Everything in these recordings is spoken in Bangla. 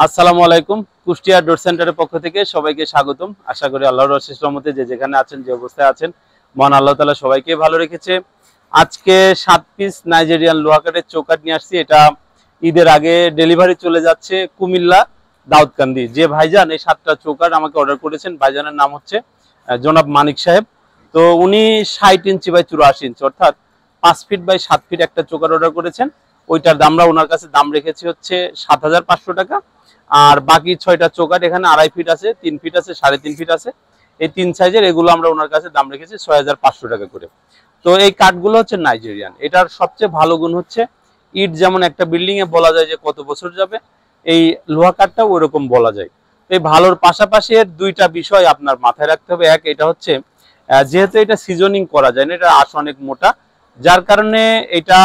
আসসালামু আলাইকুম। কুষ্টিয়া ডোর সেন্টারের পক্ষ থেকে সবাইকে স্বাগতম। আশা করি আল্লাহর অশেষ রহমতে যে যেখানে আছেন, যে অবস্থায় আছেন, মহান আল্লাহ তাআলা সবাইকে ভালো রেখেছে। আজকে 7 পিস নাইজেরিয়ান লোহা কাঠের চৌকাঠ নিয়ে আসছি। এটা ঈদের আগে ডেলিভারি চলে যাচ্ছে কুমিল্লা দাউদকান্দি। যে ভাইজান এই 7টা চৌকাঠ আমাকে অর্ডার করেছেন, ভাইজানের নাম হচ্ছে জনাব মানিক সাহেব। তো উনি 60 ইঞ্চি বাই 84 ইঞ্চি অর্থাৎ 5 ফিট বাই 7 ফিট একটা চৌকাঠ অর্ডার করেছেন। ওইটার আমরা ওনার কাছে দাম রেখেছি হচ্ছে 7,500 টাকা। আর বাকি 6টা চৌকাঠ এখানে 2.5 ফিট আছে, 3 ফিট আছে, 3.5 ফিট আছে, এই 3 সাইজের এগুলো আমরা ওনার কাছে দাম রেখেছি 6,500 টাকা করে। তো এই কাঠগুলো হচ্ছে নাইজেরিয়ান। এটার সবচেয়ে ভালো গুণ হচ্ছে ইট যেমন একটা বিল্ডিং এ বলা যায় যে কত বছর যাবে, এই লোহা কাঠটাও ওইরকম বলা যায়। এই ভালোর পাশাপাশি এর দুইটা বিষয় আপনার মাথায় রাখতে হবে। এক, এটা হচ্ছে যেহেতু এটা সিজনিং করা যায় না, এটা আঁশ অনেক মোটা, যার কারণে এটা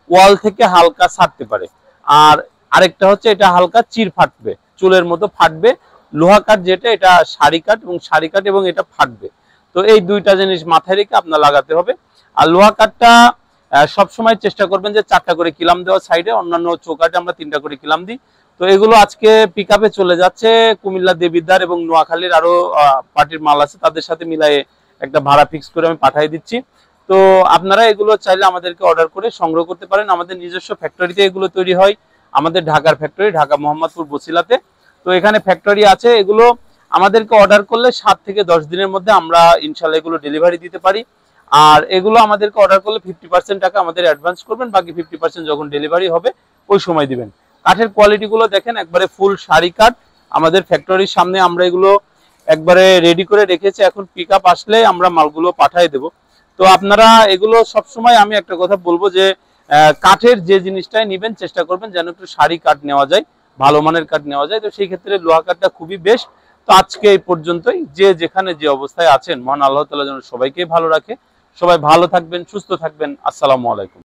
ওয়াল থেকে হালকা ছাড়তে পারে। আর আরেকটা হচ্ছে এটা হালকা চির ফাটবে, চুলের মতো ফাটবে। লোহা কাঠ যেটা, এটা সারি কাঠ এবং এটা ফাটবে। তো এই দুইটা জিনিস মাথায় রেখে আপনার লাগাতে হবে। আর লোহা কাঠটা সবসময় চেষ্টা করবেন যে 4টা করে কিলাম দেওয়া সাইডে, অন্যান্য চৌকাঠে আমরা 3টা করে কিলাম দিই। তো এগুলো আজকে পিকআপে চলে যাচ্ছে কুমিল্লা দেবিদ্বার এবং নোয়াখালীর আরো পার্টির মাল আছে, তাদের সাথে মিলাই একটা ভাড়া ফিক্স করে আমি পাঠিয়ে দিচ্ছি। তো আপনারা এগুলো চাইলে আমাদেরকে অর্ডার করে সংগ্রহ করতে পারেন। আমাদের নিজস্ব ফ্যাক্টরিতে এগুলো তৈরি হয়, আমাদের ঢাকার ফ্যাক্টরি, ঢাকা মোহাম্মদপুর বসিলাতে। তো এখানে ফ্যাক্টরি আছে। এগুলো আমাদেরকে অর্ডার করলে 7 থেকে 10 দিনের মধ্যে আমরা ইনশাল্লাহ এগুলো ডেলিভারি দিতে পারি। আর এগুলো আমাদেরকে অর্ডার করলে 50% টাকা আমাদের অ্যাডভান্স করবেন, বাকি 50% যখন ডেলিভারি হবে ওই সময় দিবেন। কাঠের কোয়ালিটি গুলো দেখেন, একবারে ফুল সারি কাঠ। আমাদের ফ্যাক্টরির সামনে আমরা এগুলো একবারে রেডি করে রেখেছি, এখন পিকআপ আসলে আমরা মালগুলো পাঠিয়ে দেব। তো আপনারা এগুলো সবসময়, আমি একটা কথা বলবো যে কাঠের যে জিনিসটাই নেবেন চেষ্টা করবেন যেন একটু সারি কাঠ নেওয়া যায়, ভালো মানের কাঠ নেওয়া যায়। তো সেই ক্ষেত্রে লোহা কাঠটা খুবই বেস্ট। তো আজকে এই পর্যন্তই। যে যেখানে যে অবস্থায় আছেন, মহান আল্লাহ তাআলা যেন সবাইকে ভালো রাখে। সবাই ভালো থাকবেন, সুস্থ থাকবেন। আসসালামু আলাইকুম।